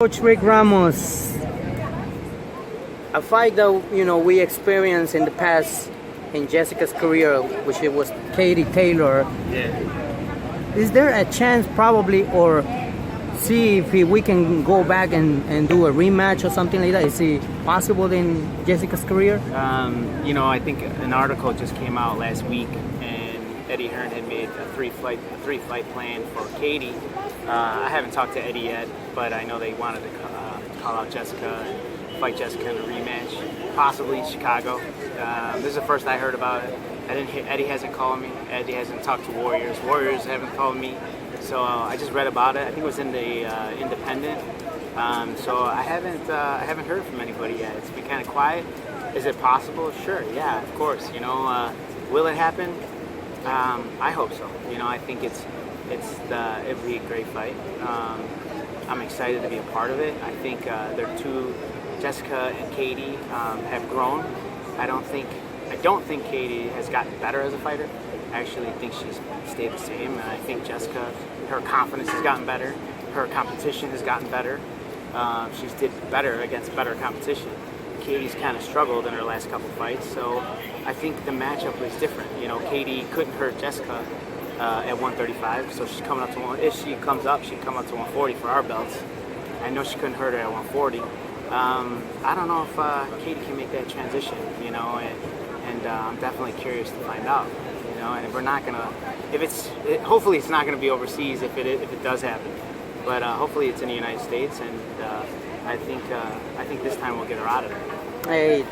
Coach Rick Ramos, a fight that we experienced in the past in Jessica's career, which it was Katie Taylor. Yeah. Is there a chance, probably, or see if we can go back and do a rematch or something like that? Is it possible in Jessica's career? I think an article just came out last week, and Eddie Hearn had made a three-fight plan for Katie. I haven't talked to Eddie yet, but I know they wanted to call out Jessica, fight Jessica in a rematch, possibly Chicago. This is the first I heard about it. Eddie hasn't called me. Eddie hasn't talked to Warriors. Warriors haven't called me. So I just read about it. I think it was in the Independent. So I haven't heard from anybody yet. It's been kind of quiet. Is it possible? Sure. Yeah, of course. Will it happen? I hope so. I think it'll be a great fight. I'm excited to be a part of it. I think they're two. Jessica and Katie have grown. I don't think Katie has gotten better as a fighter. I actually think she's stayed the same. And I think Jessica, her confidence has gotten better. Her competition has gotten better. She's did better against better competition. Katie's kind of struggled in her last couple fights, so I think the matchup is different. Katie couldn't hurt Jessica at 135, so she's coming up to if she comes up, she'd come up to 140 for our belts. I know she couldn't hurt her at 140. I don't know if Katie can make that transition, and I'm definitely curious to find out, and we're not gonna, hopefully it's not gonna be overseas if it does happen, but hopefully it's in the United States, and I think this time we'll get her out of there. Hey,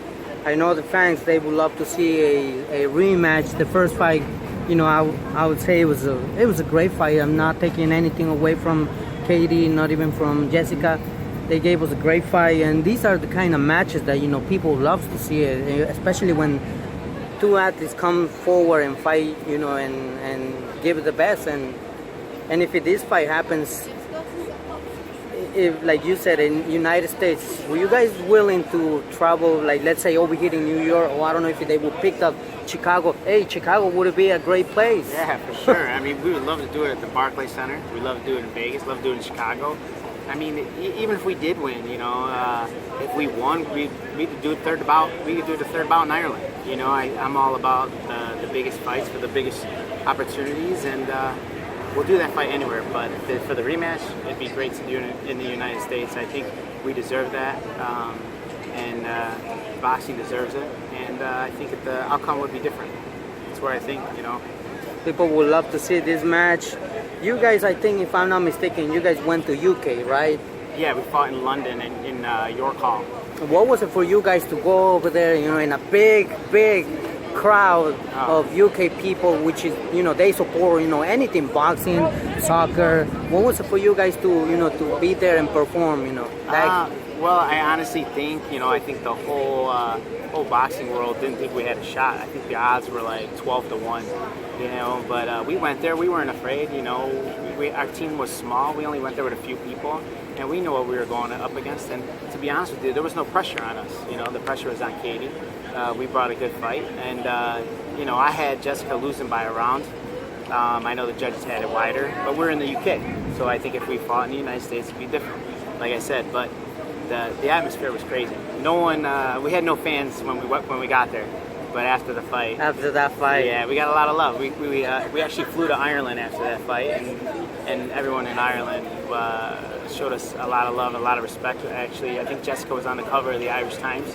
I know the fans, they would love to see a rematch. The first fight, I would say it was a great fight. I'm not taking anything away from Katie, not even from Jessica. They gave us a great fight, and these are the kind of matches that people love to see, especially when two athletes come forward and fight, and give it the best. And if this fight happens, if, like you said, in United States, were you guys willing to travel, like let's say over here in New York, or I don't know if they would pick up Chicago? Hey, Chicago would be a great place. Yeah, for sure. I mean, we would love to do it at the Barclays Center. We love to do it in Vegas. Love to do it in Chicago. I mean, even if we did win, if we won, we could do a third bout. We could do the third bout in Ireland. I'm all about the biggest fights for the biggest opportunities, and we'll do that fight anywhere. But for the rematch, it'd be great to do it in the United States. I think we deserve that, and boxing deserves it. And I think that the outcome would be different. That's where I think, People would love to see this match. You guys, I think, if I'm not mistaken, you guys went to UK, right? Yeah, we fought in London in York Hall. What was it for you guys to go over there, in a big crowd of UK people, which is, they support, anything, boxing, soccer. What was it for you guys to, to be there and perform, Well, I honestly think, I think the whole boxing world didn't think we had a shot. I think the odds were like 12-1, but we went there. We weren't afraid, our team was small. We only went there with a few people, and we knew what we were going up against. And to be honest with you, there was no pressure on us. The pressure was on Katie. We brought a good fight, and I had Jessica losing by a round. I know the judges had it wider, but we're in the UK, so I think if we fought in the United States, it'd be different, like I said. But the atmosphere was crazy. No one, we had no fans when we got there, but after that fight, yeah, we got a lot of love. We actually flew to Ireland after that fight, and everyone in Ireland showed us a lot of love, a lot of respect. Actually, I think Jessica was on the cover of the Irish Times,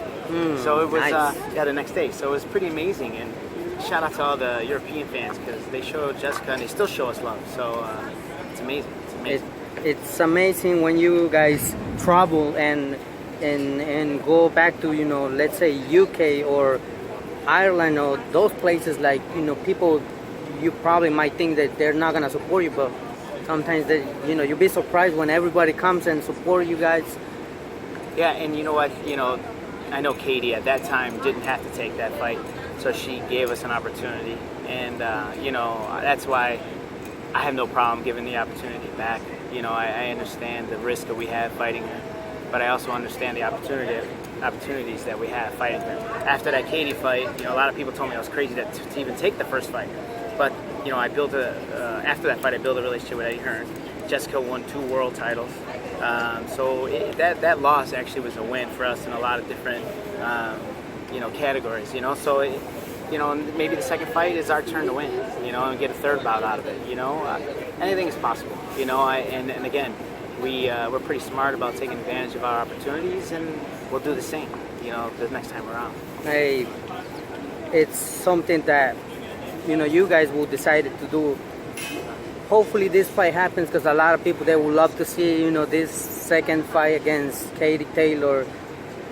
so it was nice. The next day. So it was pretty amazing, and shout out to all the European fans because they showed Jessica and they still show us love. So it's amazing. It's amazing. It's amazing when you guys travel and go back to let's say UK or Ireland or those places, like people, you probably might think that they're not gonna support you, but sometimes you'll be surprised when everybody comes and support you guys. Yeah, and you know what, I know Katie at that time didn't have to take that fight, so she gave us an opportunity, and that's why I have no problem giving the opportunity back. I understand the risk that we have fighting her, but I also understand the opportunities that we have fighting her. After that Katie fight, a lot of people told me I was crazy to even take the first fight, but I built after that fight, I built a relationship with Eddie Hearn. Jessica won 2 world titles. That loss actually was a win for us in a lot of different categories. Maybe the second fight is our turn to win. And get a third bout out of it. Anything is possible. And again, we're pretty smart about taking advantage of our opportunities, and we'll do the same. The next time around. Hey, it's something that you guys will decide to do. Hopefully this fight happens, because a lot of people, they would love to see this second fight against Katie Taylor